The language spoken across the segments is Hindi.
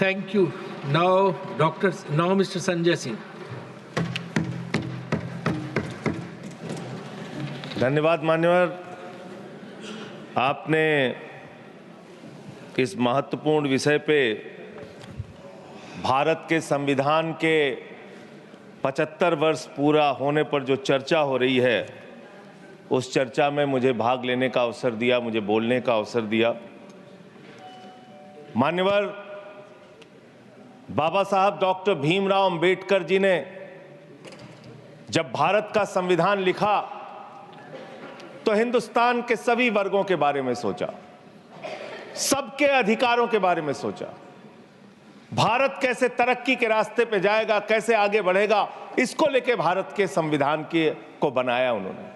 Thank you. Now, Mr. Sanjay Singh. धन्यवाद मान्यवर, आपने इस महत्वपूर्ण विषय पे भारत के संविधान के 75 वर्ष पूरा होने पर जो चर्चा हो रही है, उस चर्चा में मुझे भाग लेने का अवसर दिया, मुझे बोलने का अवसर दिया। मान्यवर, बाबा साहब डॉक्टर भीमराव अंबेडकर जी ने जब भारत का संविधान लिखा तो हिंदुस्तान के सभी वर्गों के बारे में सोचा, सबके अधिकारों के बारे में सोचा, भारत कैसे तरक्की के रास्ते पे जाएगा, कैसे आगे बढ़ेगा, इसको लेके भारत के संविधान को बनाया उन्होंने।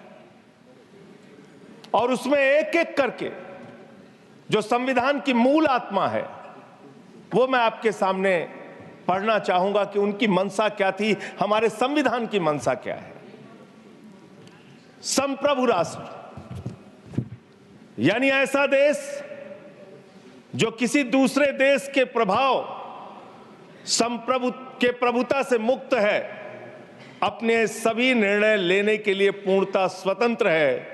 और उसमें एक एक करके जो संविधान की मूल आत्मा है वो मैं आपके सामने पढ़ना चाहूंगा कि उनकी मंशा क्या थी, हमारे संविधान की मंशा क्या है। संप्रभु राष्ट्र यानी ऐसा देश जो किसी दूसरे देश के प्रभुता से मुक्त है, अपने सभी निर्णय लेने के लिए पूर्णतः स्वतंत्र है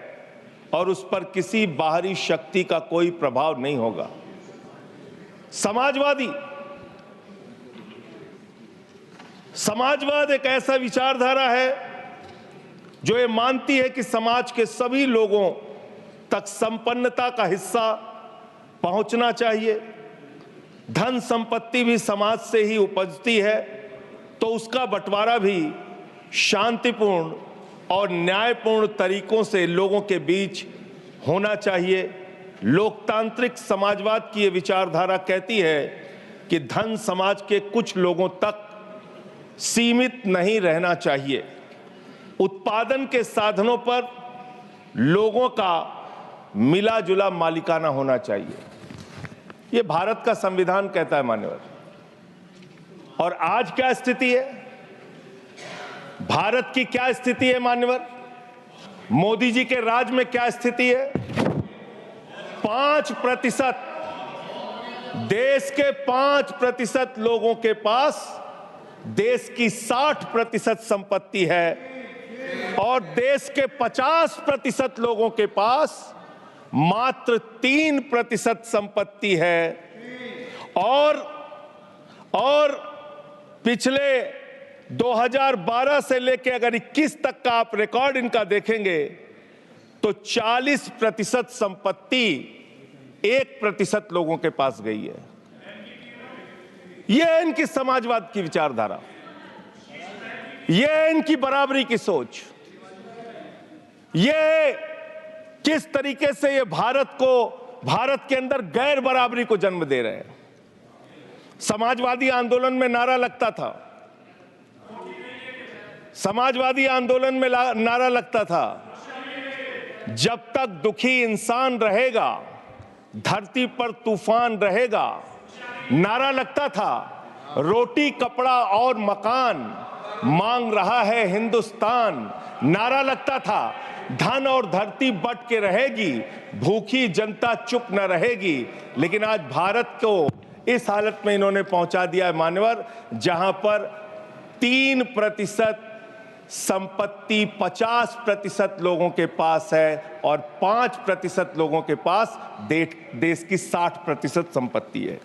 और उस पर किसी बाहरी शक्ति का कोई प्रभाव नहीं होगा। समाजवाद एक ऐसा विचारधारा है जो ये मानती है कि समाज के सभी लोगों तक संपन्नता का हिस्सा पहुंचना चाहिए। धन संपत्ति भी समाज से ही उपजती है, तो उसका बंटवारा भी शांतिपूर्ण और न्यायपूर्ण तरीकों से लोगों के बीच होना चाहिए। लोकतांत्रिक समाजवाद की ये विचारधारा कहती है कि धन समाज के कुछ लोगों तक सीमित नहीं रहना चाहिए। उत्पादन के साधनों पर लोगों का मिला जुला मालिकाना होना चाहिए। ये भारत का संविधान कहता है मान्यवर। और आज क्या स्थिति है, भारत की क्या स्थिति है मान्यवर, मोदी जी के राज में क्या स्थिति है? 5%, देश के 5% लोगों के पास देश की 60% संपत्ति है और देश के 50% लोगों के पास मात्र 3% संपत्ति है। और पिछले 2012 से लेकर अगर 21 तक का आप रिकॉर्ड इनका देखेंगे तो 40% संपत्ति 1% लोगों के पास गई है। यह है इनकी समाजवाद की विचारधारा, यह है इनकी बराबरी की सोच, यह किस तरीके से ये भारत के अंदर गैर बराबरी को जन्म दे रहे हैं। समाजवादी आंदोलन में नारा लगता था, जब तक दुखी इंसान रहेगा धरती पर तूफान रहेगा। नारा लगता था रोटी कपड़ा और मकान मांग रहा है हिंदुस्तान। नारा लगता था धन और धरती बट के रहेगी, भूखी जनता चुप न रहेगी। लेकिन आज भारत को इस हालत में इन्होंने पहुंचा दिया है मान्यवर, जहां पर 3% संपत्ति 50% लोगों के पास है और 5% लोगों के पास देश की 60% संपत्ति है।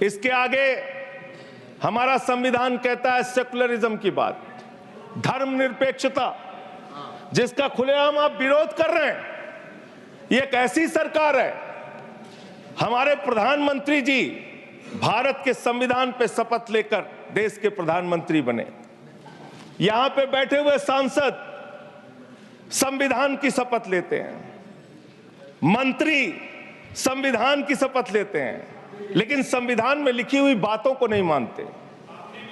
इसके आगे हमारा संविधान कहता है सेकुलरिज्म की बात, धर्मनिरपेक्षता, जिसका खुलेआम आप विरोध कर रहे हैं। ये एक ऐसी सरकार है, हमारे प्रधानमंत्री जी भारत के संविधान पे शपथ लेकर देश के प्रधानमंत्री बने। यहां पे बैठे हुए सांसद संविधान की शपथ लेते हैं, मंत्री संविधान की शपथ लेते हैं, लेकिन संविधान में लिखी हुई बातों को नहीं मानते।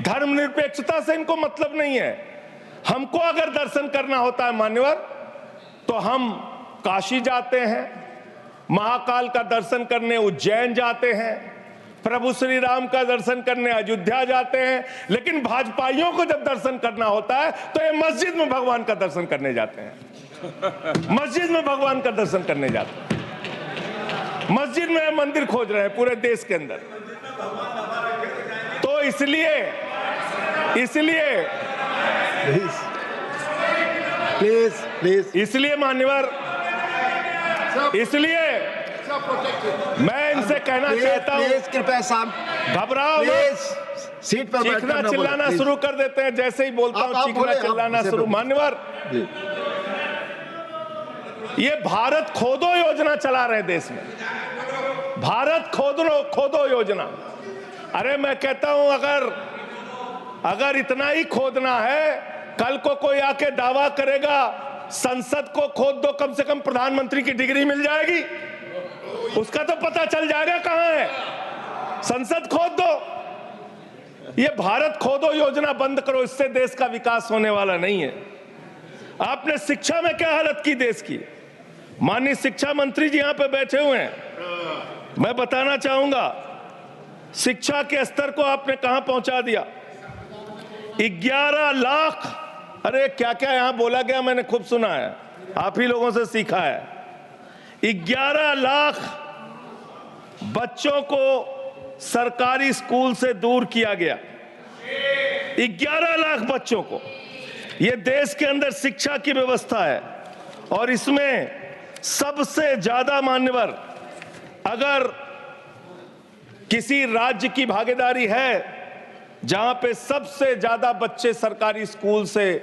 धर्मनिरपेक्षता से इनको मतलब नहीं है। हमको अगर दर्शन करना होता है मान्यवर तो हम काशी जाते हैं, महाकाल का दर्शन करने उज्जैन जाते हैं, प्रभु श्री राम का दर्शन करने अयोध्या जाते हैं। लेकिन भाजपाइयों को जब दर्शन करना होता है तो ये मस्जिद में भगवान का दर्शन करने जाते हैं, मस्जिद में भगवान का दर्शन करने जाते हैं। मस्जिद में मंदिर खोज रहे हैं पूरे देश के अंदर। तो इसलिए मान्यवर, इसलिए मैं इनसे कहना चाहता हूं, कृपया साहब घबराओ मत। सीट पर चीखना चिल्लाना शुरू कर देते हैं, जैसे ही बोलता हूं चीखना चिल्लाना शुरू। मान्यवर, ये भारत खोदो योजना चला रहे देश में, भारत खोदो योजना। अरे मैं कहता हूं अगर इतना ही खोदना है, कल को कोई आके दावा करेगा संसद को खोद दो, कम से कम प्रधानमंत्री की डिग्री मिल जाएगी, उसका तो पता चल जाएगा कहां है। संसद खोद दो। ये भारत खोदो योजना बंद करो, इससे देश का विकास होने वाला नहीं है। आपने शिक्षा में क्या हालत की देश की। माननीय शिक्षा मंत्री जी यहां पे बैठे हुए हैं, मैं बताना चाहूंगा शिक्षा के स्तर को आपने कहां पहुंचा दिया। 11 लाख, अरे क्या क्या यहां बोला गया, मैंने खूब सुना है, आप ही लोगों से सीखा है। 11 लाख बच्चों को सरकारी स्कूल से दूर किया गया। 11 लाख बच्चों को। यह देश के अंदर शिक्षा की व्यवस्था है, और इसमें सबसे ज्यादा मान्यवर, अगर किसी राज्य की भागीदारी है जहां पे सबसे ज्यादा बच्चे सरकारी स्कूल से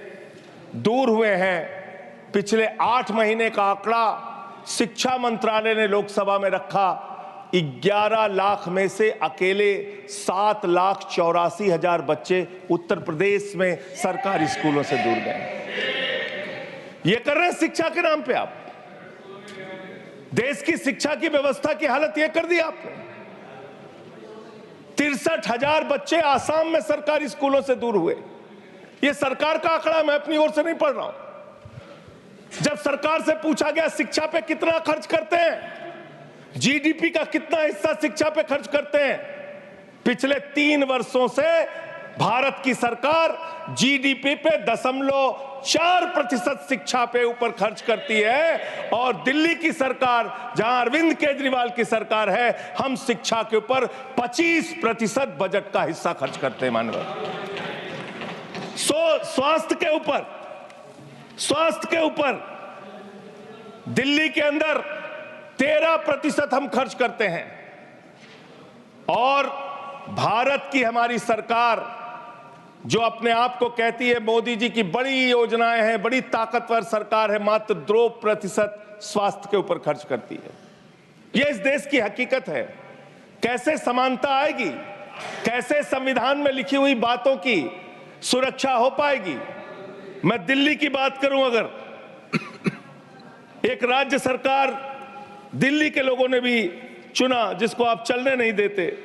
दूर हुए हैं, पिछले 8 महीने का आंकड़ा शिक्षा मंत्रालय ने लोकसभा में रखा। 11 लाख में से अकेले 7,84,000 बच्चे उत्तर प्रदेश में सरकारी स्कूलों से दूर गए। ये कर रहे हैं शिक्षा के नाम पे आप। देश की शिक्षा की व्यवस्था की हालत यह कर दी आपने। 63,000 बच्चे आसाम में सरकारी स्कूलों से दूर हुए। यह सरकार का आंकड़ा, मैं अपनी ओर से नहीं पढ़ रहा हूं। जब सरकार से पूछा गया शिक्षा पे कितना खर्च करते हैं, जीडीपी का कितना हिस्सा शिक्षा पे खर्च करते हैं, पिछले 3 वर्षों से भारत की सरकार जीडीपी पे 0.4% शिक्षा पे ऊपर खर्च करती है, और दिल्ली की सरकार जहां अरविंद केजरीवाल की सरकार है, हम शिक्षा के ऊपर 25% बजट का हिस्सा खर्च करते हैं मानव। स्वास्थ्य के ऊपर दिल्ली के अंदर 13% हम खर्च करते हैं, और भारत की हमारी सरकार जो अपने आप को कहती है मोदी जी की बड़ी योजनाएं हैं, बड़ी ताकतवर सरकार है, मात्र 2% स्वास्थ्य के ऊपर खर्च करती है। यह इस देश की हकीकत है। कैसे समानता आएगी, कैसे संविधान में लिखी हुई बातों की सुरक्षा हो पाएगी। मैं दिल्ली की बात करूं, अगर एक राज्य सरकार दिल्ली के लोगों ने भी चुना जिसको आप चलने नहीं देते,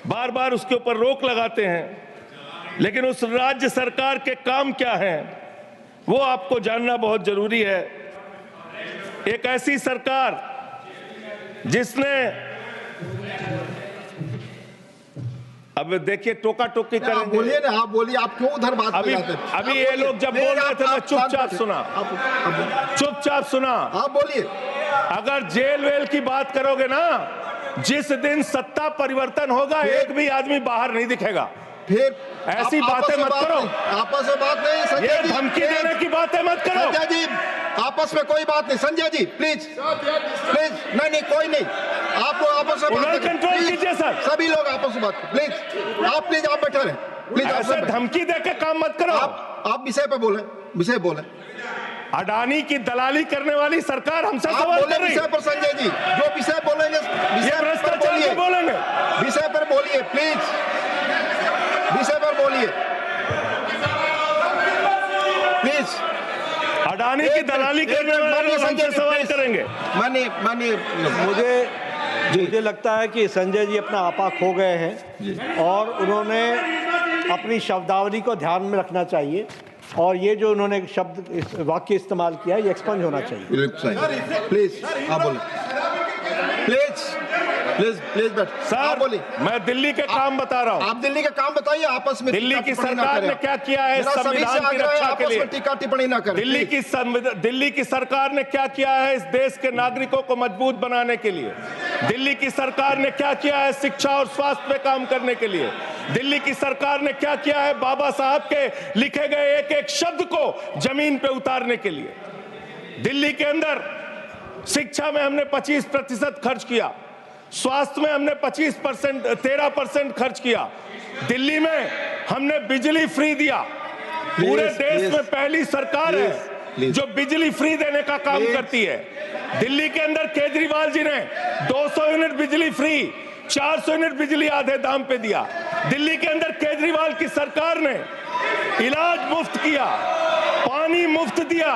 बार बार उसके ऊपर रोक लगाते हैं, लेकिन उस राज्य सरकार के काम क्या हैं वो आपको जानना बहुत जरूरी है। एक ऐसी सरकार जिसने, अब देखिए टोका टोकी करेंगे। बोलिए ना, आप बोलिए, आप क्यों उधर बात अभी ये लोग जब बोल रहे थे मैं चुपचाप सुना। आप बोलिए। अगर जेल वेल की बात करोगे ना, जिस दिन सत्ता परिवर्तन होगा एक भी आदमी बाहर नहीं दिखेगा। फिर ऐसी बातें मत करो, आपस में बात नहीं। संजय ये जी, धमकी देने की बातें मत करो। संजय जी, आपस में कोई बात नहीं। संजय जी प्लीज नहीं, कोई नहीं। आप लोग आपस में बात कंट्रोल कीजिए सर। सभी लोग आपस में बात, प्लीज आप बैठे रहे। प्लीज ऐसे धमकी देकर काम मत करो। आप विषय पे बोले। अडानी की दलाली करने वाली सरकार हमसे सवाल कर रही है। विषय पर संजय जी जो विषय बोलेंगे, भ्रष्टाचार बोलेंगे, विषय पर बोलिए प्लीज, विषय पर बोलिए प्लीज। अडानी की दलाली करने वाले लोग हमसे सवाल करेंगे। मुझे लगता है कि संजय जी अपना आपा खो गए हैं, और उन्होंने अपनी शब्दावली को ध्यान में रखना चाहिए, और ये जो उन्होंने वाक्य इस्तेमाल किया है ये एक्सपंज होना चाहिए। प्लीज आप बोले प्लीज। प्लीज प्लीज बैठ। सर आप बोलिए। मैं दिल्ली के काम बता रहा हूं। आप दिल्ली के काम बताइए, आपस में दिल्ली टीका की टिप्पणी ना सरकार करें। ने क्या किया है मेरा सभी से संविधान की आग्रह है, रक्षा के आपस लिए? में टीका टिप्पणी ना करें। दिल्ली की सरकार ने क्या किया है इस देश के नागरिकों को मजबूत बनाने के लिए? दिल्ली की सरकार ने क्या किया है शिक्षा और स्वास्थ्य पे काम करने के लिए? दिल्ली की सरकार ने क्या किया है बाबा साहब के लिखे गए एक एक शब्द को जमीन पे उतारने के लिए? दिल्ली के अंदर शिक्षा में हमने 25% खर्च किया, स्वास्थ्य में हमने 13% खर्च किया, दिल्ली में हमने बिजली फ्री दिया। पूरे देश में पहली सरकार है जो बिजली फ्री देने का काम करती है। दिल्ली के अंदर केजरीवाल जी ने 200 यूनिट बिजली फ्री, 400 यूनिट बिजली आधे दाम पे दिया। दिल्ली के अंदर केजरीवाल की सरकार ने इलाज मुफ्त किया, पानी मुफ्त दिया।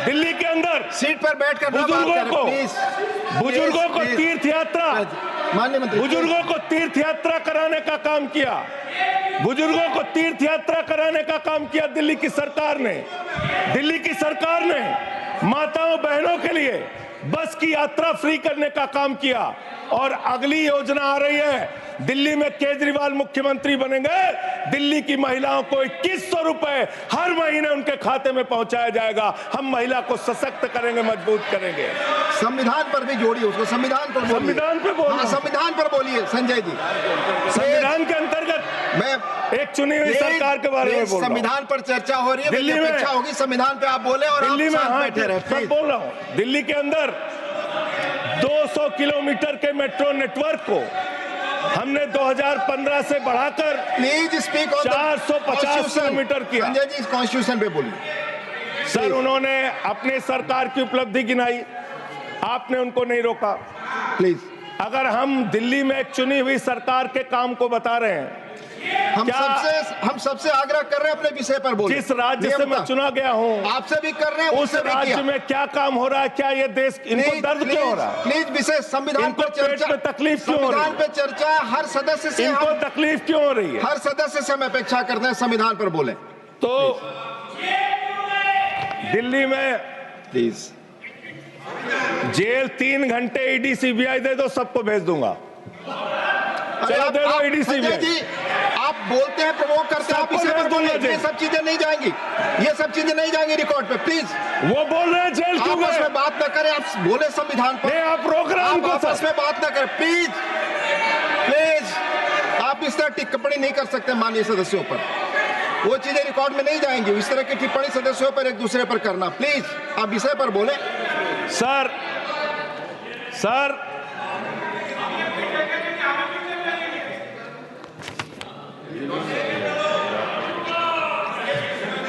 दिल्ली के अंदर सीट पर बैठकर ना बात करें, प्लीज। बुजुर्गों को प्लीज। तीर्थ यात्रा, माननीय मंत्री, बुजुर्गों को तीर्थ यात्रा कराने का काम किया। बुजुर्गों को तीर्थ यात्रा कराने का काम किया दिल्ली की सरकार ने। दिल्ली की सरकार ने माताओं बहनों के लिए बस की यात्रा फ्री करने का काम किया। और अगली योजना आ रही है, दिल्ली में केजरीवाल मुख्यमंत्री बनेंगे, दिल्ली की महिलाओं को 2100 रुपए हर महीने उनके खाते में पहुंचाया जाएगा। हम महिला को सशक्त करेंगे, मजबूत करेंगे। संविधान पर भी जोड़िए उसको, संविधान पर बोलिए। संविधान पे बोल रहा हूं। संविधान पर बोलिए संजय जी। संविधान के अंतर्गत मैं एक चुनी हुई सरकार के बारे में बोल रहा हूं। संविधान पर चर्चा हो रही है, दिल्ली में अपेक्षा होगी संविधान पे आप बोले और दिल्ली में, आप हाँ, बैठे रहे, सब प्लीज। बोल रहा हूं। दिल्ली के अंदर 200 किलोमीटर के मेट्रो नेटवर्क को हमने 2015 से बढ़ाकर प्लीज स्पीक ऑन 450 किलोमीटर किया। संजय जी, इस कॉन्स्टिट्यूशन पे बोलिए। सर उन्होंने अपने सरकार की उपलब्धि गिनाई, आपने उनको नहीं रोका। प्लीज, अगर हम दिल्ली में एक चुनी हुई सरकार के काम को बता रहे हैं, हम सबसे आग्रह कर रहे हैं अपने विषय पर बोलिए। जिस राज्य से मैं चुना गया हूं, आपसे भी कर रहे हैं, उस राज्य में क्या काम हो रहा है, क्या ये देश, इनको दर्द क्यों हो रहा है? प्लीज विषय संविधान इनको पर चर्चा, पेट में तकलीफ क्यों हो रही है? संविधान पे चर्चा हर सदस्य से, इनको तकलीफ क्यों हो रही है? हर सदस्य से हम अपेक्षा करते हैं संविधान पर बोले। तो दिल्ली में प्लीज जेल 3 घंटे ईडी सीबीआई दे दो, सबको भेज दूंगा। चलो दे दो ईडी संजय सीबीआई। जी, आप बोलते हैं, प्रवोक करते हैं, आप सबको इसे पर भेज दूंगा बोलिए। ये जेल। सब चीजें नहीं जाएंगी, ये सब चीजें नहीं जाएंगी रिकॉर्ड पे, प्लीज। वो बोल रहे हैं जेल क्यों आपस गए? में बात न करें, आप बोले संविधान पर। नहीं, आप रोक रहे हैं आप उनको, आपस सर। में बात न करें, प्लीज प्लीज। आप इस तरह टिप्पणी नहीं कर सकते माननीय सदस्यों पर, वो चीजें रिकॉर्ड में नहीं जाएंगी। इस तरह की टिप्पणी सदस्यों पर एक दूसरे पर करना, प्लीज आप विषय पर बोले। सर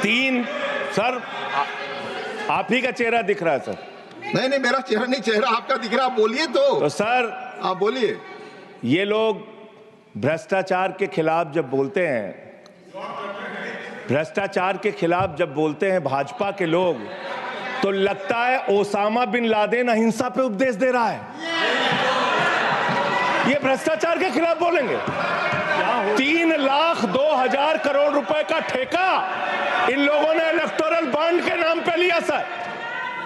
3 सर आप ही का चेहरा दिख रहा है सर। नहीं नहीं, मेरा चेहरा नहीं, चेहरा आपका दिख रहा, आप बोलिए तो सर आप बोलिए। ये लोग भ्रष्टाचार के खिलाफ जब बोलते हैं, भ्रष्टाचार के खिलाफ जब बोलते हैं भाजपा के लोग, तो लगता है ओसामा बिन लादेन अहिंसा पे उपदेश दे रहा है। ये भ्रष्टाचार के खिलाफ बोलेंगे। 3,02,000 करोड़ रुपए का ठेका इन लोगों ने इलेक्टोरल बॉन्ड के नाम पे लिया सर।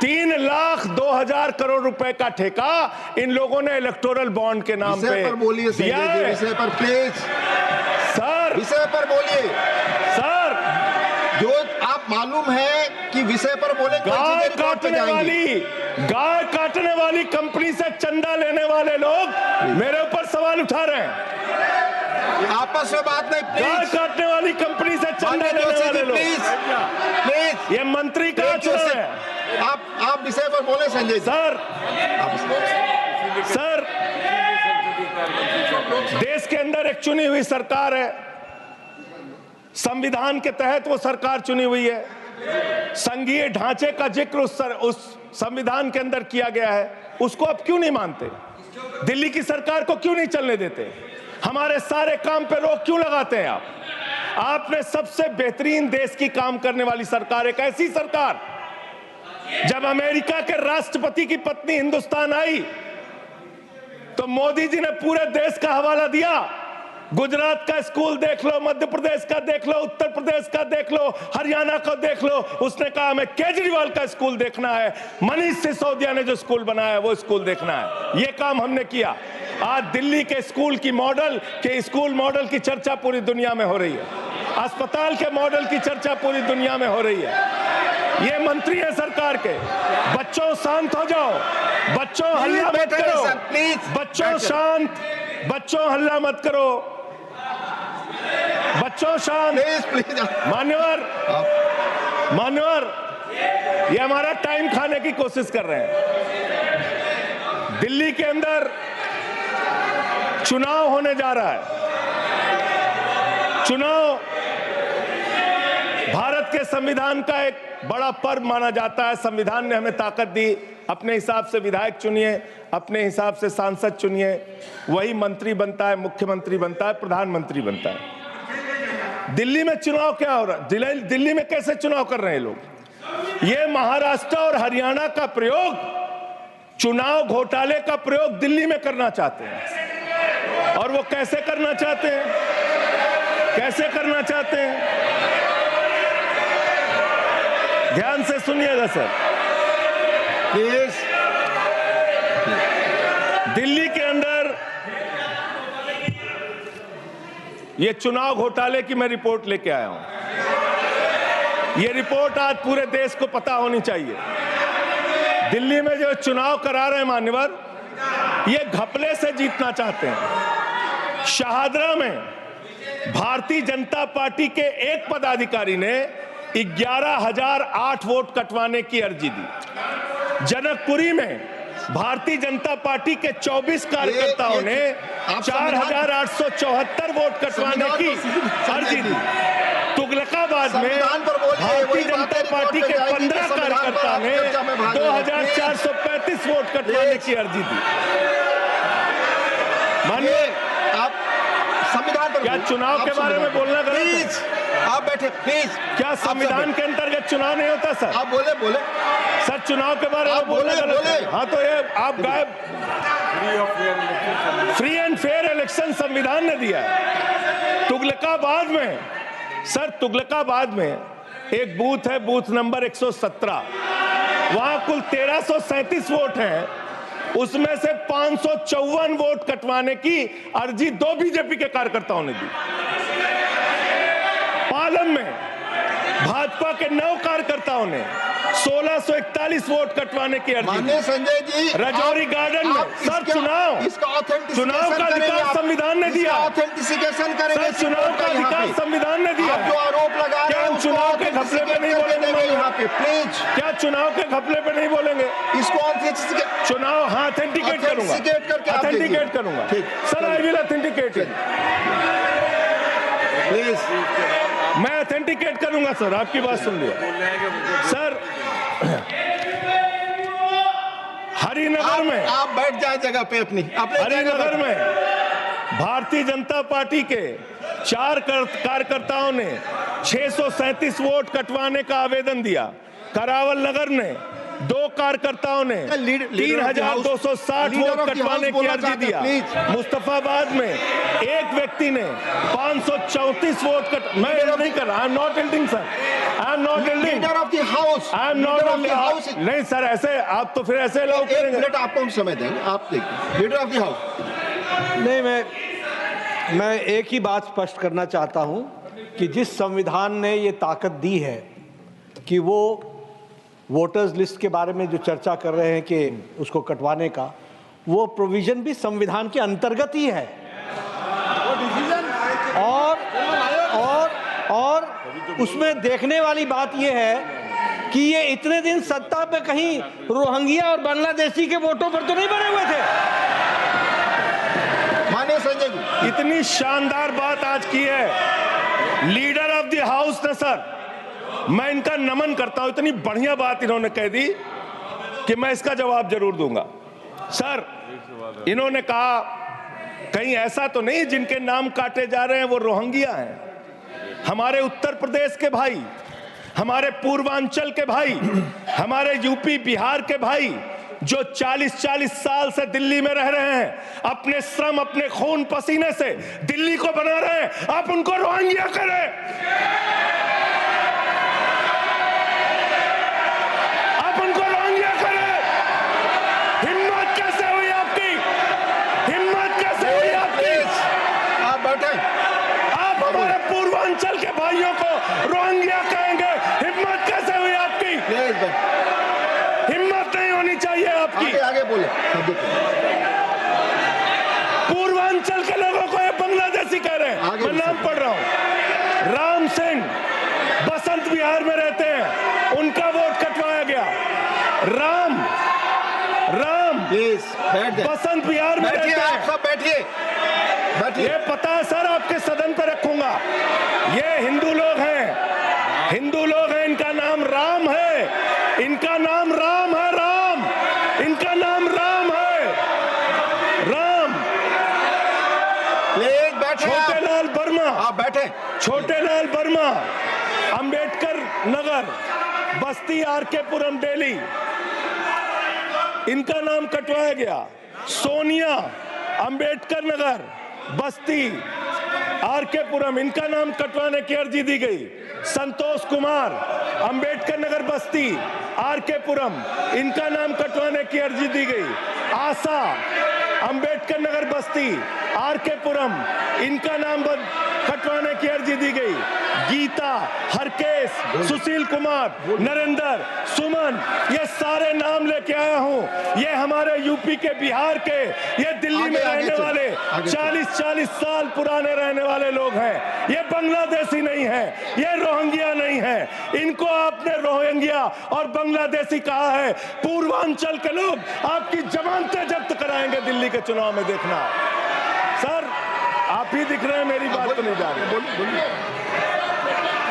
3,02,000 करोड़ रुपए का ठेका इन लोगों ने इलेक्टोरल बॉन्ड के नाम पे विषय पर बोलिए दिया संजय जी, है। विषय पर प्लीज सर विषय पर बोलिए। सर जो आप मालूम है कि विषय पर बोले, गाय काटने वाली कंपनी से चंदा लेने वाले लोग मेरे ऊपर सवाल उठा रहे हैं। आपस में बात नहीं, गाय प्लीज। काटने वाली कंपनी से चंदा लेने वाले लोग, प्लीज प्लीज, ये मंत्री का चुनाव है। आप विषय पर बोले संजय जी। सर देश के अंदर एक चुनी हुई सरकार है, संविधान के तहत वो सरकार चुनी हुई है, संघीय ढांचे का जिक्र उस संविधान के अंदर किया गया है, उसको आप क्यों नहीं मानते? दिल्ली की सरकार को क्यों नहीं चलने देते? हमारे सारे काम पे रोक क्यों लगाते हैं आप? आपने सबसे बेहतरीन देश की काम करने वाली सरकार, एक ऐसी सरकार, जब अमेरिका के राष्ट्रपति की पत्नी हिंदुस्तान आई तो मोदी जी ने पूरे देश का हवाला दिया। गुजरात का स्कूल देख लो, मध्य प्रदेश का देख लो, उत्तर प्रदेश का देख लो, हरियाणा का देख लो। उसने कहा हमें केजरीवाल का स्कूल देखना है, मनीष सिसोदिया ने जो स्कूल बनाया है वो स्कूल देखना है। ये काम हमने किया। आज दिल्ली के स्कूल की मॉडल के स्कूल मॉडल की चर्चा पूरी दुनिया में हो रही है, अस्पताल के मॉडल की चर्चा पूरी दुनिया में हो रही है। ये मंत्री है सरकार के। बच्चों शांत हो जाओ, बच्चों हल्ला मत करो, बच्चों शांत, बच्चों हल्ला मत करो, बच्चों शांत। प्लीज मान्यवर, ये हमारा टाइम खाने की कोशिश कर रहे हैं। दिल्ली के अंदर चुनाव होने जा रहा है। चुनाव भारत के संविधान का एक बड़ा पर्व माना जाता है। संविधान ने हमें ताकत दी, अपने हिसाब से विधायक चुनिए, अपने हिसाब से सांसद चुनिए, वही मंत्री बनता है, मुख्यमंत्री बनता है, प्रधानमंत्री बनता है। दिल्ली में चुनाव क्या हो रहा है? दिल्ली में कैसे चुनाव कर रहे हैं लोग? ये महाराष्ट्र और हरियाणा का प्रयोग, चुनाव घोटाले का प्रयोग दिल्ली में करना चाहते हैं। और वो कैसे करना चाहते हैं? कैसे करना चाहते हैं? ध्यान से सुनिएगा सर, प्लीज। दिल्ली के अंदर ये चुनाव घोटाले की मैं रिपोर्ट लेके आया हूं। ये रिपोर्ट आज पूरे देश को पता होनी चाहिए। दिल्ली में जो चुनाव करा रहे हैं मान्यवर, ये घपले से जीतना चाहते हैं। शाहदरा में भारतीय जनता पार्टी के एक पदाधिकारी ने 11,008 वोट कटवाने की अर्जी दी। जनकपुरी में भारतीय जनता पार्टी के 24 कार्यकर्ताओं ने 4,874 वोट कटवाने की अर्जी दी। तुगलकाबाद में भारतीय जनता पार्टी के 15 कार्यकर्ता ने 2,435 वोट कटवाने की अर्जी दी। मानिए, आप संविधान पर क्या चुनाव के बारे में बोलना गलत है? प्लीज आप बैठे, प्लीज। क्या संविधान के अंतर्गत चुनाव नहीं होता सर? आप बोले सर, चुनाव के बारे में बोलना गलत है। हाँ, तो ये आप गायब। फ्री एंड फेयर इलेक्शन संविधान ने दिया है। तुगलकाबाद में सर, तुगलकाबाद में एक बूथ है, बूथ नंबर 117। वहां कुल 1337 वोट हैं, उसमें से 554 वोट कटवाने की अर्जी 2 बीजेपी के कार्यकर्ताओं ने दी। पालम में भाजपा के 9 कार्यकर्ताओं ने 1641 वोट कटवाने की अर्जी माननीय संजय जी, रजौरी गार्डन में सर चुनाव का अधिकार संविधान ने दिया। ऑथेंटिसिकेशन करेंगे सर, चुनाव का अधिकार संविधान ने दिया। जो आरोप लगा क्या हम चुनाव के घपले पे नहीं बोलेंगे यहाँ पे? प्लीज, क्या चुनाव के घपले पे नहीं बोलेंगे? इसको चुनाव हाँ ऑथेंटिकेट करूंगा, ऑथेंटिकेट करूंगा sir. I will authenticate it, please. मैं ऑथेंटिकेट करूंगा सर। आपकी बात सुन लिया सर। हरिनगर में आप बैठ जाए जगह पे अपनी हरिनगर में भारतीय जनता पार्टी के 4 कार्यकर्ताओं ने 637 वोट कटवाने का आवेदन दिया। करावल नगर ने 2 कार्यकर्ताओं ने 3,260 वोट कटवाने की अर्जी दिया। मुस्तफाबाद में एक व्यक्ति ने 534 वोट मैं नहीं कर रहा। I am not एल्डिंग sir, I am not एल्डिंग। Leader of the house, I am not house. नहीं सर, ऐसे आप तो फिर ऐसे अलाउ एक करेंगे। मिनट आपको हम समय देंगे, आप देखिए। Leader of the house. नहीं, मैं एक ही बात स्पष्ट करना चाहता हूं कि जिस संविधान ने ये ताकत दी है कि वो वोटर्स लिस्ट के बारे में जो चर्चा कर रहे हैं कि उसको कटवाने का, वो प्रोविजन भी संविधान के अंतर्गत ही है। और उसमें देखने वाली बात यह है कि ये इतने दिन सत्ता पे कहीं रोहिंग्या और बांग्लादेशी के वोटों पर तो नहीं बने हुए थे। माननीय संजय जी, इतनी शानदार बात आज की है लीडर ऑफ द हाउस ने सर। मैं इनका नमन करता हूं, इतनी बढ़िया बात इन्होंने कह दी कि मैं इसका जवाब जरूर दूंगा। सर, इन्होंने कहा कहीं ऐसा तो नहीं जिनके नाम काटे जा रहे हैं वो रोहिंग्या हैं। हमारे उत्तर प्रदेश के भाई, हमारे पूर्वांचल के भाई, हमारे यूपी बिहार के भाई जो 40-40 साल से दिल्ली में रह रहे हैं, अपने श्रम, अपने खून पसीने से दिल्ली को बना रहे हैं, आप उनको रोहिंग्या करें। आप उनको रोहिंग्या करें। हिम्मत कैसे हुई आपकी? हिम्मत पूर्वांचल के भाइयों को रोहिंग्या कहेंगे? हिम्मत कैसे हुई आपकी? हिम्मत नहीं होनी चाहिए आपकी। आगे आगे बोले। पूर्वांचल के लोगों को ये बांग्लादेशी कह रहे हैं। मैं नाम पढ़ रहा हूं। राम सिंह बसंत विहार में रहते हैं, उनका वोट कटवाया गया। राम प्लीज बैठ जाइए। बसंत विहार में रहते आप हैं। सब बैठिए। ये पता है सर, आपके सदन पर रखूंगा। ये हिंदू लोग हैं, हिंदू लोग हैं। इनका नाम राम है, इनका नाम राम है। राम, इनका नाम राम है। राम। प्लीज बैठे। छोटे लाल वर्मा, आप बैठे। छोटे लाल वर्मा, अंबेडकर नगर, बस्ती, आरकेपुरम, दिल्ली, इनका नाम कटवाया गया। सोनिया, अंबेडकर नगर, बस्ती, आरकेपुरम, इनका नाम कटवाने की अर्जी दी गई। संतोष कुमार, अंबेडकर नगर, बस्ती, आरकेपुरम, इनका नाम कटवाने की अर्जी दी गई। आशा, अंबेडकर नगर, बस्ती, आरकेपुरम, इनका नाम कटवाने की अर्जी दी गई। गीता, हरकेश, सुशील कुमार, नरेंद्र, सुमन, ये सारे नाम लेके आया हूं। ये हमारे यूपी के, बिहार के, ये दिल्ली में रहने वाले 40-40 साल पुराने रहने वाले लोग हैं। ये बांग्लादेशी नहीं है, ये रोहिंग्या नहीं है। इनको आपने रोहिंग्या और बांग्लादेशी कहा है। पूर्वांचल के लोग आपकी जमानतें जब्त कराएंगे दिल्ली के चुनाव में, देखना। सर आप ही दिख रहे हैं, मेरी बात तो नहीं जा रही।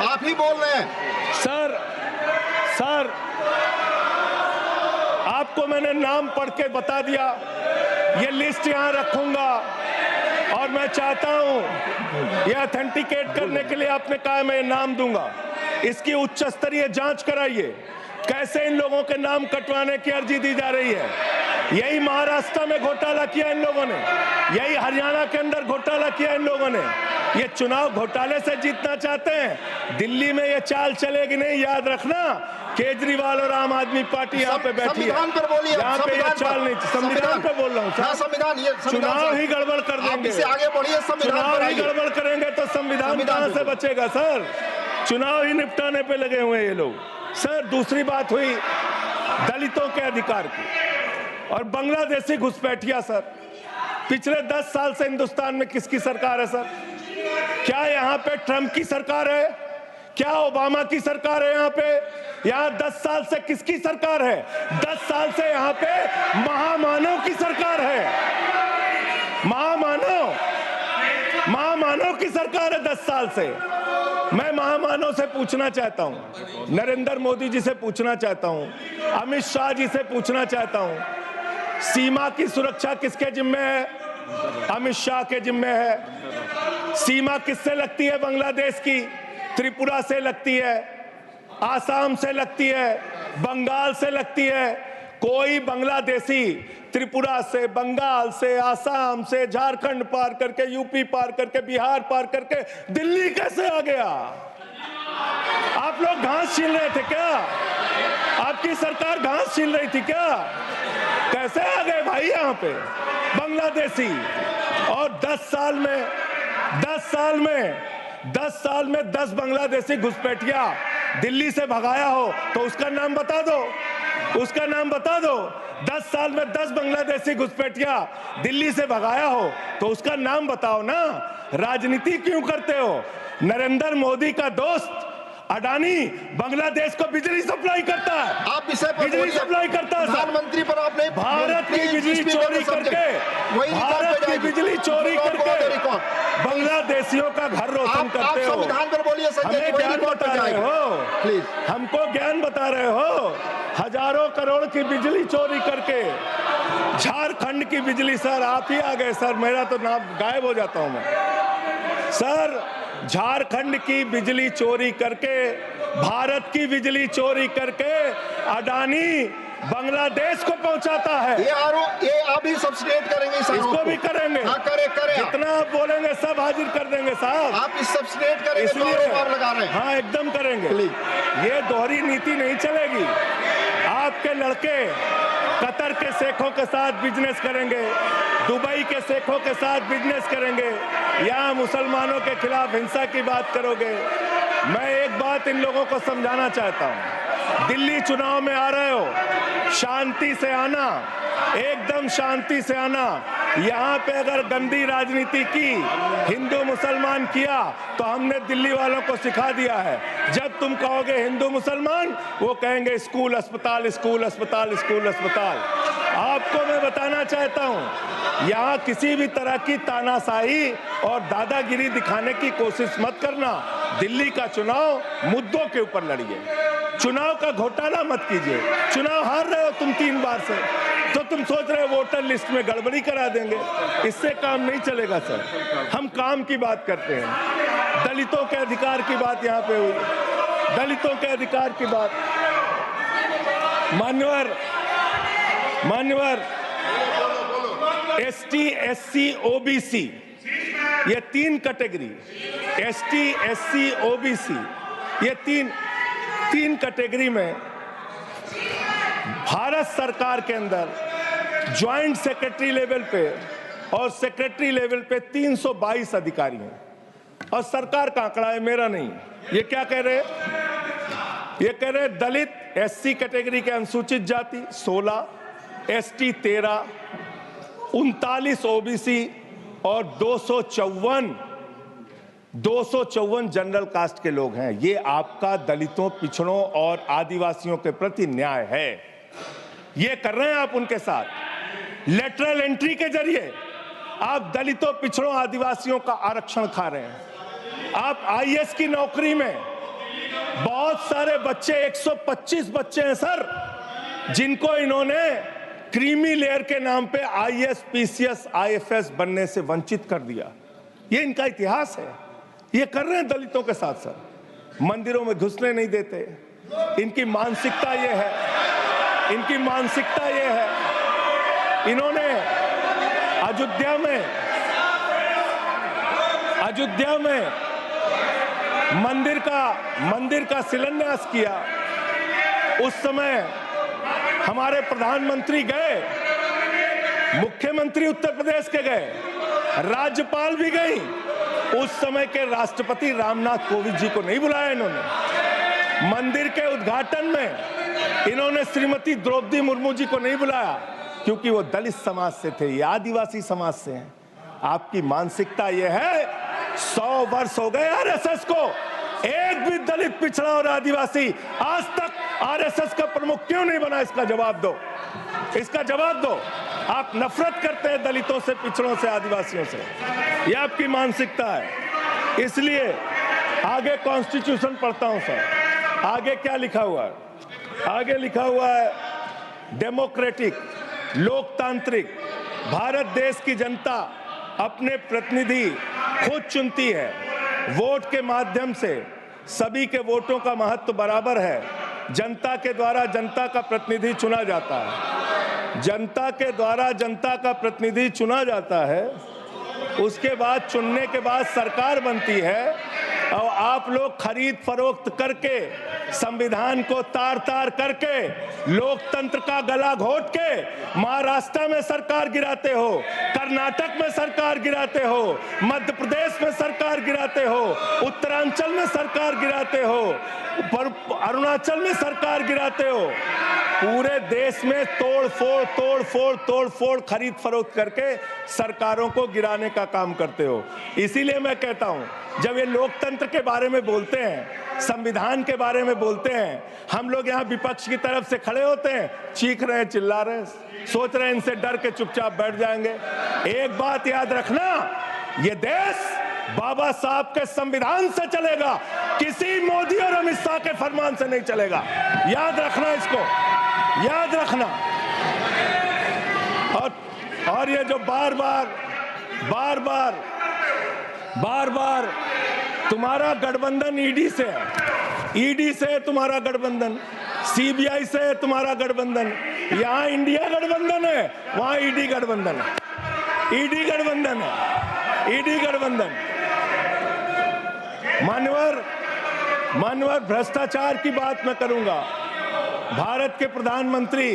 आप ही बोल रहे हैं। सर आपको मैंने नाम पढ़ के बता दिया। ये लिस्ट यहां रखूंगा और मैं चाहता हूं ये ऑथेंटिकेट करने के लिए आपने कहा मैं नाम दूंगा। इसकी उच्च स्तरीय जांच कराइए, कैसे इन लोगों के नाम कटवाने की अर्जी दी जा रही है। यही महाराष्ट्र में घोटाला किया इन लोगों ने, यही हरियाणा के अंदर घोटाला किया इन लोगों ने। ये चुनाव घोटाले से जीतना चाहते हैं। दिल्ली में ये चाल चलेगी नहीं, याद रखना। केजरीवाल और आम आदमी पार्टी यहाँ पे बैठी है। संविधान पर बोलिए। यहाँ पे ये चाल नहीं, संविधान पे बोल रहा हूँ सर। संविधान, ये चुनाव ही गड़बड़ कर देंगे। इसे आगे बढ़िए। चुनाव ही गड़बड़ करेंगे तो संविधान कहां से बचेगा सर? चुनाव ही निपटाने पे लगे हुए ये लोग। सर दूसरी बात हुई दलितों के अधिकार की और बांग्लादेशी घुसपैठिया। सर पिछले 10 साल से हिंदुस्तान में किसकी सरकार है सर? क्या यहाँ पे ट्रंप की सरकार है? क्या ओबामा की सरकार है? यहाँ पे, यहाँ 10 साल से किसकी सरकार है? 10 साल से यहाँ पे महामानव की सरकार है। महामानव की सरकार है 10 साल से। मैं महामानव से पूछना चाहता हूं, नरेंद्र मोदी जी से पूछना चाहता हूं, अमित शाह जी से पूछना चाहता हूं, सीमा की सुरक्षा किसके जिम्मे है? अमित शाह के जिम्मे है। सीमा किससे लगती है? बांग्लादेश की, त्रिपुरा से लगती है, आसाम से लगती है, बंगाल से लगती है। कोई बांग्लादेशी त्रिपुरा से, बंगाल से, आसाम से, झारखंड पार करके, यूपी पार करके, बिहार पार करके दिल्ली कैसे आ गया? आप लोग घास छीन रहे थे क्या? आपकी सरकार घास छीन रही थी क्या? कैसे आ गए भाई यहाँ पे बांग्लादेशी? और 10 साल में 10 बांग्लादेशी घुसपैठिया दिल्ली से भगाया हो तो उसका नाम बता दो, उसका नाम बता दो। 10 साल में 10 बांग्लादेशी घुसपैठिया दिल्ली से भगाया हो तो उसका नाम बताओ ना। राजनीति क्यों करते हो? नरेंद्र मोदी का दोस्त अडानी बांग्लादेश को बिजली सप्लाई करता है। आप विषय पर बिजली सप्लाई करता है। प्रधानमंत्री पर आपने भारत की बिजली चोरी करके, भारत की बिजली चोरी करके बांग्लादेशियों का घर रोशन करते हो। संविधान पर बोलिए। हमें ज्ञान बता रहे हो, प्लीज हमको ज्ञान बता रहे हो। हजारों करोड़ की बिजली चोरी करके झारखंड की बिजली। सर आप ही आ गए सर, मेरा तो नाम गायब हो जाता हूं मैं। सर झारखंड की बिजली चोरी करके, भारत की बिजली चोरी करके अडानी बांग्लादेश को पहुंचाता है। ये आप ही सब्सिडेट करेंगे? इसको भी करेंगे। हाँ, करें। जितना आप बोलेंगे सब हाजिर कर देंगे साहब। आप इस सब्सिडेट करेंगे, इसलिए आरोप लगा रहे हैं। हाँ एकदम करेंगे। ये दोहरी नीति नहीं चलेगी। आपके लड़के कतर के शेखों के साथ बिजनेस करेंगे, दुबई के शेखों के साथ बिजनेस करेंगे, यहाँ मुसलमानों के खिलाफ हिंसा की बात करोगे। मैं एक बात इन लोगों को समझाना चाहता हूँ, दिल्ली चुनाव में आ रहे हो, शांति से आना, एकदम शांति से आना। यहाँ पे अगर गंदी राजनीति की, हिंदू मुसलमान किया, तो हमने दिल्ली वालों को सिखा दिया है, जब तुम कहोगे हिंदू मुसलमान, वो कहेंगे स्कूल अस्पताल, स्कूल अस्पताल, स्कूल अस्पताल। आपको मैं बताना चाहता हूँ, यहाँ किसी भी तरह की तानाशाही और दादागिरी दिखाने की कोशिश मत करना। दिल्ली का चुनाव मुद्दों के ऊपर लड़िए, चुनाव का घोटाला मत कीजिए। चुनाव हार रहे हो तुम 3 बार से, तो तुम सोच रहे हो वोटर लिस्ट में गड़बड़ी करा देंगे, इससे काम नहीं चलेगा सर। हम काम की बात करते हैं, दलितों के अधिकार की बात यहाँ पे हुई, दलितों के अधिकार की बात। मान्यवर ST, SC, OBC, ये 3 कैटेगरी, ST, SC, OBC, ये तीन कैटेगरी में भारत सरकार के अंदर ज्वाइंट सेक्रेटरी लेवल पे और सेक्रेटरी लेवल पे 322 अधिकारी हैं। और सरकार का आंकड़ा है, मेरा नहीं। ये क्या कह रहे हैं? ये कह रहे हैं दलित SC कैटेगरी के अनुसूचित जाति 16, ST 13, 39 OBC और 254 जनरल कास्ट के लोग हैं। ये आपका दलितों, पिछड़ों और आदिवासियों के प्रति न्याय है। ये कर रहे हैं आप उनके साथ। लेटरल एंट्री के जरिए आप दलितों, पिछड़ों, आदिवासियों का आरक्षण खा रहे हैं। आप IAS की नौकरी में बहुत सारे बच्चे, 125 बच्चे हैं सर, जिनको इन्होंने क्रीमी लेयर के नाम पे IAS, PCS, IFS बनने से वंचित कर दिया। ये इनका इतिहास है। ये कर रहे हैं दलितों के साथ सर, मंदिरों में घुसने नहीं देते। इनकी मानसिकता ये है, इनकी मानसिकता ये है। इन्होंने अयोध्या में मंदिर का शिलान्यास किया। उस समय हमारे प्रधानमंत्री गए, मुख्यमंत्री उत्तर प्रदेश के गए, राज्यपाल भी गई। उस समय के राष्ट्रपति रामनाथ कोविंद जी को नहीं बुलाया इन्होंने। मंदिर के उद्घाटन में इन्होंने श्रीमती द्रौपदी मुर्मू जी को नहीं बुलाया, क्योंकि वो दलित समाज से थे, ये आदिवासी समाज से हैं। आपकी मानसिकता ये है। 100 वर्ष हो गए RSS को, एक भी दलित, पिछड़ा और आदिवासी आज तक RSS का प्रमुख क्यों नहीं बना? इसका जवाब दो, इसका जवाब दो। आप नफरत करते हैं दलितों से, पिछड़ों से, आदिवासियों से, ये आपकी मानसिकता है। इसलिए आगे कॉन्स्टिट्यूशन पढ़ता हूं सर, आगे क्या लिखा हुआ है? आगे लिखा हुआ है डेमोक्रेटिक, लोकतांत्रिक भारत देश की जनता अपने प्रतिनिधि खुद चुनती है। वोट के माध्यम से सभी के वोटों का महत्व बराबर है। जनता के द्वारा जनता का प्रतिनिधि चुना जाता है, जनता के द्वारा जनता का प्रतिनिधि चुना जाता है। उसके बाद चुनने के बाद सरकार बनती है, और आप लोग खरीद फरोख्त करके, संविधान को तार तार करके, लोकतंत्र का गला घोट के महाराष्ट्र में सरकार गिराते हो, कर्नाटक में सरकार गिराते हो, मध्य प्रदेश में सरकार गिराते हो, उत्तरांचल में सरकार गिराते हो, अरुणाचल में सरकार गिराते हो। पूरे देश में तोड़ फोड़ खरीद फरोख्त करके सरकारों को गिराने का काम करते हो। इसीलिए मैं कहता हूं, जब ये लोकतंत्र के बारे में बोलते हैं, संविधान के बारे में बोलते हैं, हम लोग यहाँ विपक्ष की तरफ से खड़े होते हैं, चीख रहे हैं, चिल्ला रहे हैं, सोच रहे हैं इनसे डर के चुपचाप बैठ जाएंगे। एक बात याद रखना, ये देश बाबा साहब के संविधान से चलेगा, किसी मोदी और अमित शाह के फरमान से नहीं चलेगा। याद रखना, इसको याद रखना। और ये जो बार बार तुम्हारा गठबंधन ईडी से है, ईडी से तुम्हारा गठबंधन, सीबीआई से तुम्हारा गठबंधन। यहाँ इंडिया गठबंधन है, वहां ईडी गठबंधन है, ईडी गठबंधन है, ईडी गठबंधन। मान्यवर भ्रष्टाचार की बात मैं करूंगा। भारत के प्रधानमंत्री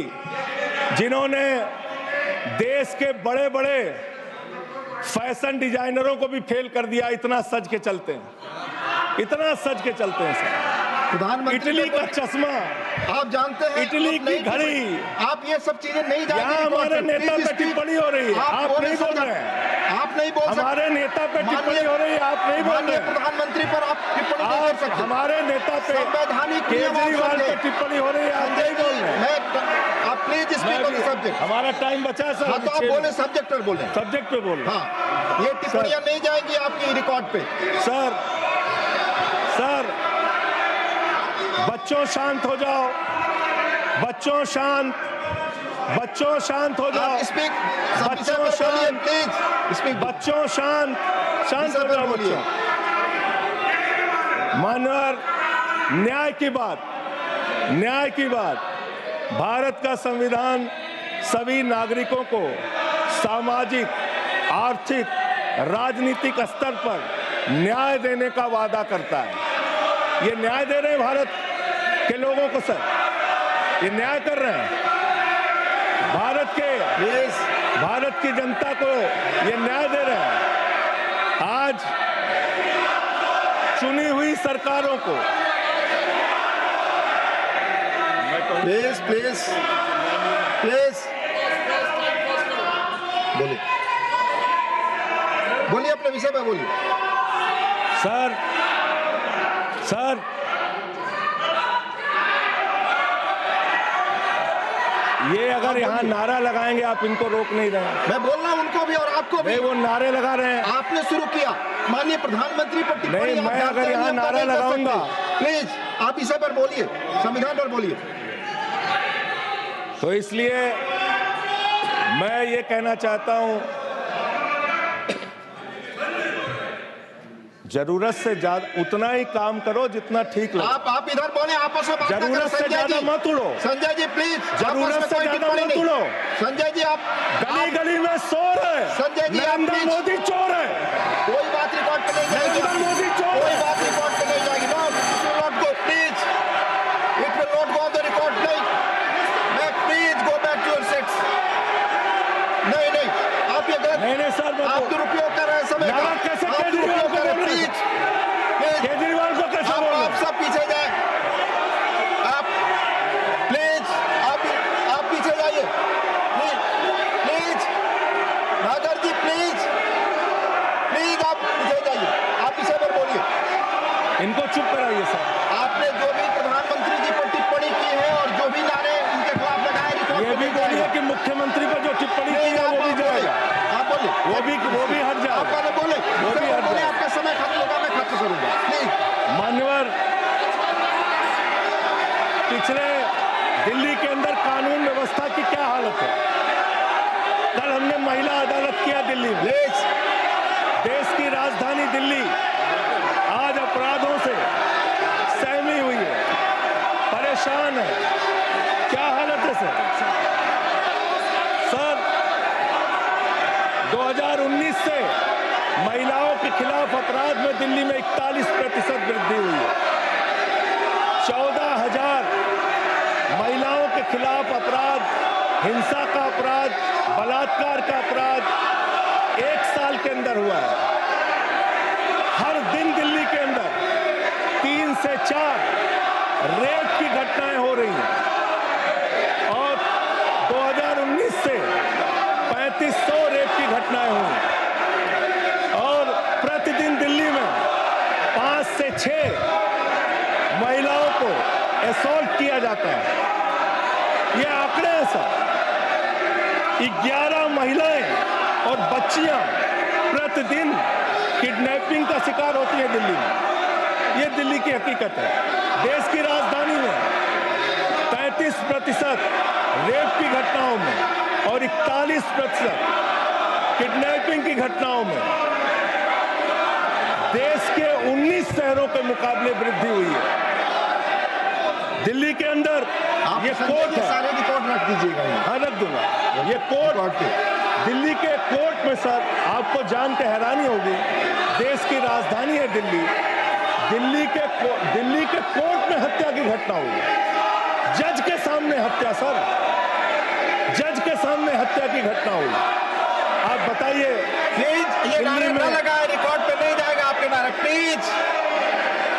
जिन्होंने देश के बड़े बड़े फैशन डिजाइनरों को भी फेल कर दिया, इतना सज के चलते हैं, इतना सज के चलते हैं सर। प्रधानमंत्री इटली का चश्मा, आप जानते हैं, इटली आप नहीं की घड़ी, आप ये सब चीजें नहीं जानते। यहाँ हमारे नेता पे टिप्पणी हो रही है, आप नहीं बोल रहे हैं। आप नहीं बोल सकते। हमारे नेता पे टिप्पणी हो रही है, आप नहीं बोल रहे हैं। प्रधानमंत्री पर आप टिप्पणी नहीं कर आप सकते। हमारे नेता पे संवैधानिक केजरीवाल पे टिप्पणी हो रही है, आप नहीं बोल रहे हैं। आप please speak on the subject. हमारा टाइम बचा है सर। हाँ, तो आप बोले सब्जेक्ट पर बोले। सब्जेक्ट पे बोल। हाँ, ये टिप्पणियां नहीं जाएंगी आपकी रिकॉर्ड पे। सर बच्चों शांत हो जाओ, बच्चों शांत हो जाओ, स्पीक, बच्चों शांत, प्लीज स्पीक। बच्चों शांत हो जाओ बच्चों। मानवर, न्याय की बात, भारत का संविधान सभी नागरिकों को सामाजिक, आर्थिक, राजनीतिक स्तर पर न्याय देने का वादा करता है। ये न्याय दे रहे हैं भारत के लोगों को सर, ये न्याय कर रहे हैं भारत की जनता को, ये न्याय दे रहे हैं। आज चुनी हुई सरकारों को प्लीज बोलिए, अपने विषय पे बोलिए। सर ये अगर यहाँ नारा लगाएंगे, आप इनको रोक नहीं रहे हैं। मैं बोल रहा हूँ उनको भी और आपको भी। वो नारे लगा रहे हैं, आपने शुरू किया। माननीय प्रधानमंत्री पर टिप्पणी नहीं, मैं अगर यहाँ नारा लगाऊंगा, प्लीज आप इसे पर बोलिए, संविधान पर बोलिए। तो इसलिए मैं ये कहना चाहता हूं, जरूरत से ज्यादा उतना ही काम करो जितना ठीक लगे। आप इधर बोले, आपस में बात ना करें। जरूरत से ज्यादा मत उड़ो। संजय जी प्लीज, जरूरत से ज्यादा मत उड़ो। संजय जी आप गली में शोर है। संजय जी, नरेंद्र मोदी चोर है। कोई बात रिकॉर्ड पे नहीं जाएगी। नरेंद्र मोदी चोर, कोई बात रिकॉर्ड पे नहीं जाएगी। Not go, please, it will not go on the record. नहीं, please go back to your seats. नहीं, आप ये गलत, नहीं सर, आप दुरुपयोग कर रहे हैं समय का। कैसे केजरीवाल को बोल रहे हैं? केजरीवाल को कैसे बोल रहे हैं? आप सब पीछे जाए, आप प्लीज, आप पीछे जाइए, प्लीज नागर जी, प्लीज आप पीछे जाइए। आप इसे पर बोलिए, इनको चुप कराइए सर। आपने जो भी प्रधानमंत्री जी पर टिप्पणी की है और जो भी नारे उनके खिलाफ लगाए, रिकॉर्ड ये भी बोलिए कि मुख्यमंत्री पर जो टिप्पणी की है वो भी जाएगा। आप बोलिए, वो भी हट जाएगा। आप पहले बोले, वो भी हट जाएगा। आपका समय खत्म होगा, मैं खत्म करूंगा। प्लीज मान्यवर, पिछले दिल्ली के अंदर कानून व्यवस्था की क्या हालत है? कल हमने महिला अदालत किया दिल्ली में। देश की राजधानी दिल्ली आज अपराधों से सहमी हुई है, परेशान है। क्या हालत है सर? 2019 से महिलाओं के खिलाफ अपराध में दिल्ली में 41% वृद्धि हुई है। 14,000 महिलाओं के खिलाफ अपराध, हिंसा का अपराध, बलात्कार का अपराध 1 साल के अंदर हुआ है। हर दिन दिल्ली के अंदर 3 से 4 रेप की घटनाएं हो रही हैं और 2019 से 3500 रेप की घटनाएं हुई और प्रतिदिन दिल्ली में 5 से 6 महिलाओं को असॉल्ट किया जाता है। ये आंकड़े हैं सर। 11 महिलाएं और बच्चियां प्रतिदिन किडनैपिंग का शिकार होती है दिल्ली में। ये दिल्ली की हकीकत है। देश की राजधानी में 33% रेप की घटनाओं में और 41% किडनैपिंग की घटनाओं में देश के 19 शहरों के मुकाबले वृद्धि हुई है। दिल्ली के अंदर ये कोर्ट है, सारे रिकॉर्ड रख दीजिएगा। हाँ रख दूंगा। ये कोर्ट, दिल्ली के कोर्ट में सर आपको जान के हैरानी होगी, देश की राजधानी है दिल्ली, दिल्ली के कोर्ट में हत्या की घटना हुई। जज के सामने हत्या सर, जज हत्या की घटना हुई। आप बताइए, प्लीज ये नारे दिल्ली न में लगाए, रिकॉर्ड पे नहीं जाएगा आपके नारे, प्लीज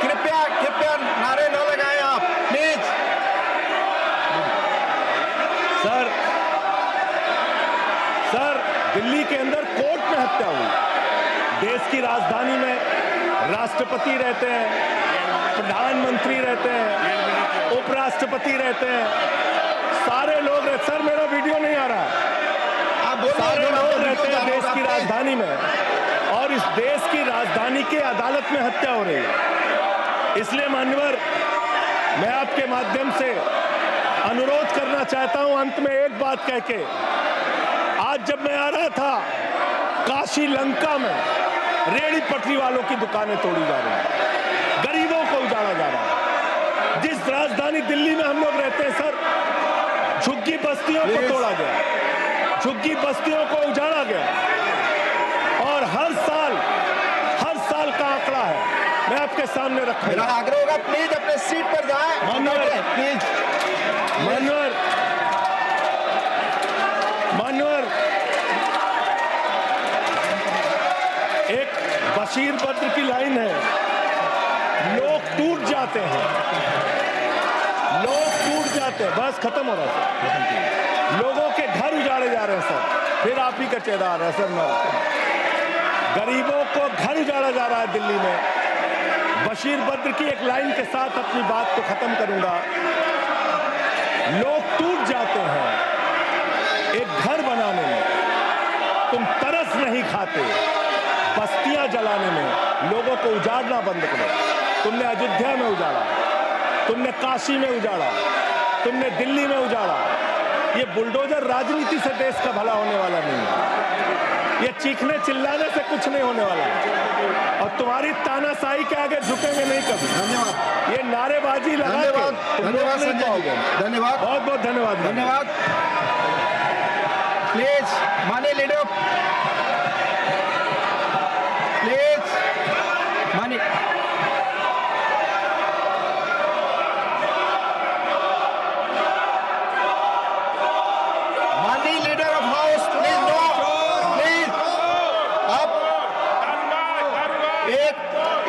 कृपया कृपया नारे न लगाएं आप, प्लीज। सर दिल्ली के अंदर कोर्ट में हत्या हुई। देश की राजधानी में राष्ट्रपति रहते हैं, प्रधानमंत्री रहते हैं, उपराष्ट्रपति रहते हैं, सारे लोग रहते। सर मेरा वीडियो नहीं आ रहा। आप बोलिए, सारे जो लोग आपका रहते वीडियो हैं चालू देश की होगा, please। राजधानी में, और इस देश की राजधानी की अदालत में हत्या हो रही है। इसलिए मान्यवर, मैं आपके माध्यम से अनुरोध करना चाहता हूं, अंत में एक बात कह के, आज जब मैं आ रहा था, काशी लंका में रेहड़ी पटरी वालों की दुकानें तोड़ी जा रही हैं, गरीबों को उजाड़ा जा रहा है। जिस राजधानी दिल्ली में हम लोग रहते हैं सर, झुग्गी बस्तियों को तोड़ा गया, झुग्गी बस्तियों को उजाड़ा गया, और हर साल का आंकड़ा है, मैं आपके सामने रखा। मेरा आग्रह होगा, प्लीज अपने सीट पर जाएं, प्लीज। मान्यवर, एक बशीर बद्र की लाइन है, लोग टूट जाते हैं, बस खत्म हो रहा है। लोगों के घर उजाड़े जा रहे हैं सर, फिर आप ही का चेहरा आ रहा है सर। गरीबों को घर उजाड़ा जा रहा है दिल्ली में। बशीर बद्र की एक लाइन के साथ अपनी बात को खत्म करूंगा। लोग टूट जाते हैं एक घर बनाने में, तुम तरस नहीं खाते बस्तियां जलाने में। लोगों को उजाड़ना बंद करो। तुमने अयोध्या में उजाड़ा, तुमने काशी में उजाड़ा, तुमने दिल्ली में उजाड़ा। ये बुलडोजर राजनीति से देश का भला होने वाला नहीं है। ये चीखने चिल्लाने से कुछ नहीं होने वाला है, और तुम्हारी तानाशाही के आगे झुकेंगे नहीं कभी। धन्यवाद। ये नारेबाजी लगा के धन्यवाद, तुम धन्यवाद रोक नहीं संजय जी, पाओगे। धन्यवाद, बहुत बहुत धन्यवाद। धन्यवाद। प्लीज माननीय लीडर, प्लीज माननीय leader of house, please no, please. आप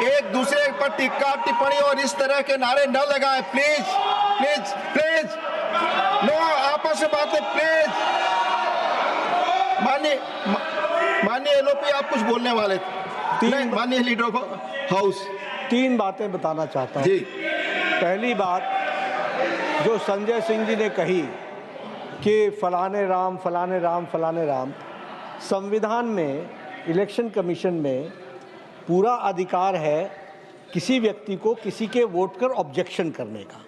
एक दूसरे पर टिक्का टिप्पणी और इस तरह के नारे न लगाएं, प्लीज प्लीज प्लीज। नो, आपस में बातें, प्लीज। माननीय एलओपी, आप कुछ बोलने वाले थे। नहीं, माननीय लीडर ऑफ हाउस, 3 बातें बताना चाहता हूँ। जी। पहली बात, जो संजय सिंह जी ने कही कि फलाने राम फलाने राम फलाने राम, संविधान में, इलेक्शन कमीशन में पूरा अधिकार है किसी व्यक्ति को किसी के वोट कर ऑब्जेक्शन करने का,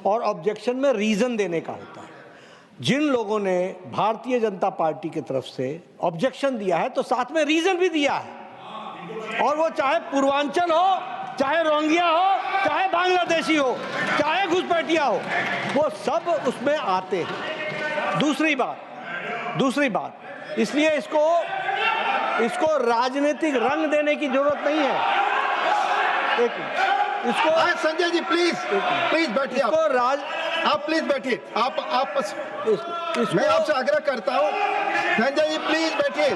और ऑब्जेक्शन में रीज़न देने का होता है। जिन लोगों ने भारतीय जनता पार्टी की तरफ से ऑब्जेक्शन दिया है तो साथ में रीज़न भी दिया है, और वो चाहे पूर्वांचल हो, चाहे रोंगिया हो, चाहे बांग्लादेशी हो, चाहे घुसपैठिया हो, वो सब उसमें आते हैं। दूसरी बात, इसलिए इसको राजनीतिक रंग देने की जरूरत नहीं है। इसको संजय जी प्लीज बैठिए। आप प्लीज बैठिए। मैं आपसे आग्रह करता हूं, संजय जी प्लीज बैठिए।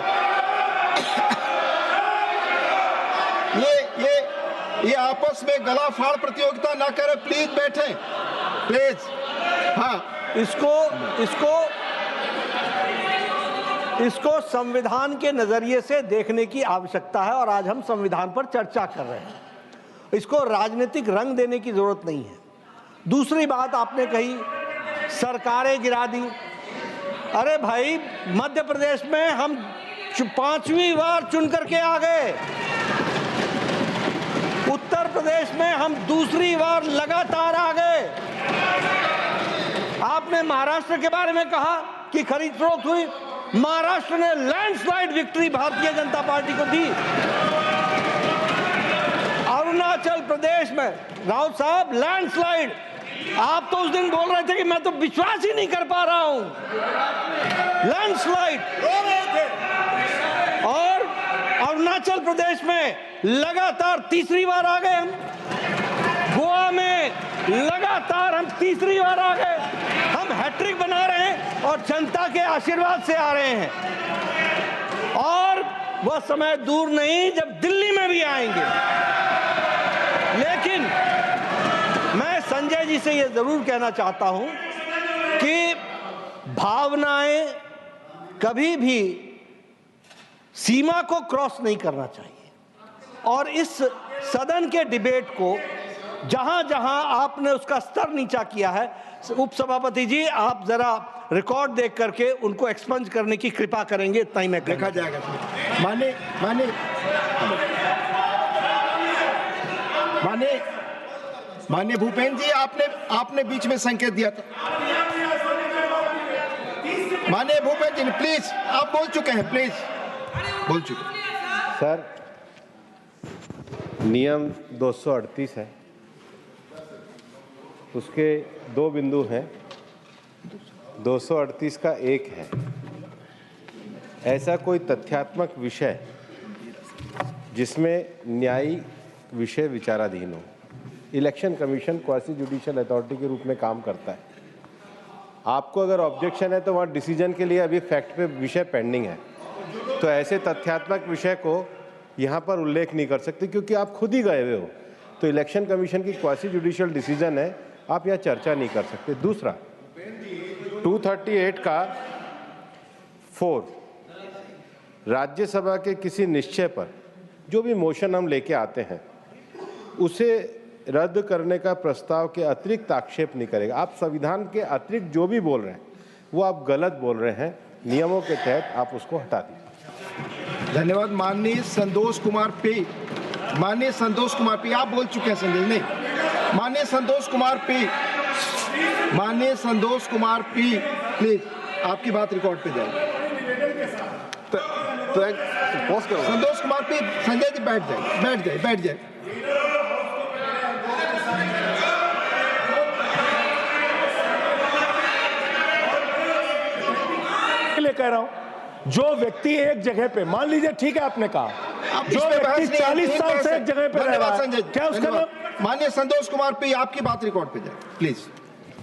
ये आपस में गला फाड़ प्रतियोगिता ना करें, प्लीज बैठे, प्लीज। हाँ, इसको संविधान के नजरिए से देखने की आवश्यकता है, और आज हम संविधान पर चर्चा कर रहे हैं। इसको राजनीतिक रंग देने की जरूरत नहीं है। दूसरी बात आपने कही, सरकारें गिरा दी। अरे भाई, मध्य प्रदेश में हम 5वीं बार चुन करके आ गए, उत्तर प्रदेश में हम दूसरी बार लगातार आ गए। आपने महाराष्ट्र के बारे में कहा कि खरीद फरोख्त हुई, महाराष्ट्र ने landslide victory Bharatiya Janata party को दी। अरुणाचल प्रदेश में राउत साहब लैंडस्लाइड, आप तो उस दिन बोल रहे थे कि मैं तो विश्वास ही नहीं कर पा रहा हूं, लैंडस्लाइड। और अरुणाचल प्रदेश में लगातार तीसरी बार आ गए हम, गोवा में लगातार हम तीसरी बार आ गए। हम हैट्रिक बना रहे हैं। और जनता के आशीर्वाद से आ रहे हैं और वह समय दूर नहीं जब दिल्ली में भी आएंगे। लेकिन मैं संजय जी से यह जरूर कहना चाहता हूं कि भावनाएं कभी भी सीमा को क्रॉस नहीं करना चाहिए और इस सदन के डिबेट को जहां जहां आपने उसका स्तर नीचा किया है, उपसभापति जी आप जरा रिकॉर्ड देख करके उनको एक्सपंज करने की कृपा करेंगे, इतना ही मैं देखा जाएगा। माननीय भूपेंद्र जी, आपने बीच में संकेत दिया था। माननीय भूपेंद्र जी प्लीज, आप बोल चुके हैं, प्लीज बोल चुके हैं। सर, नियम 238 है, उसके 2 बिंदु हैं। 238 का एक है, ऐसा कोई तथ्यात्मक विषय जिसमें न्यायिक विषय विचाराधीन हो। Election commission quasi judicial authority के रूप में काम करता है। आपको अगर ऑब्जेक्शन है तो वहाँ डिसीजन के लिए अभी फैक्ट पे विषय पेंडिंग है, तो ऐसे तथ्यात्मक विषय को यहाँ पर उल्लेख नहीं कर सकते क्योंकि आप खुद ही गए हुए हो। तो इलेक्शन कमीशन की क्वासी जुडिशियल डिसीजन है, आप यहाँ चर्चा नहीं कर सकते। दूसरा, 238 का 4, राज्यसभा के किसी निश्चय पर जो भी मोशन हम लेके आते हैं उसे रद्द करने का प्रस्ताव के अतिरिक्त आक्षेप नहीं करेगा। आप संविधान के अतिरिक्त जो भी बोल रहे हैं वो आप गलत बोल रहे हैं, नियमों के तहत आप उसको हटा दीजिए। धन्यवाद। माननीय संतोष कुमार पी, माननीय संतोष कुमार पी, आप बोल चुके हैं संजय नहीं। माननीय संतोष कुमार पी, माननीय संतोष कुमार पी, प्लीज आपकी बात रिकॉर्ड पे जाएगी। संतोष कुमार पी, संजय जी बैठ जाए, बैठ जाए, बैठ जाए। कह रहा हूं, जो व्यक्ति एक जगह पे, मान लीजिए ठीक है आपने कहा, जो व्यक्ति 40 साल से एक जगह पे रह रहा है, क्या उसका नाम? माननीय संतोष कुमार पी, आपकी बात रिकॉर्ड पे जाए please.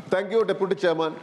Thank you, Deputy Chairman.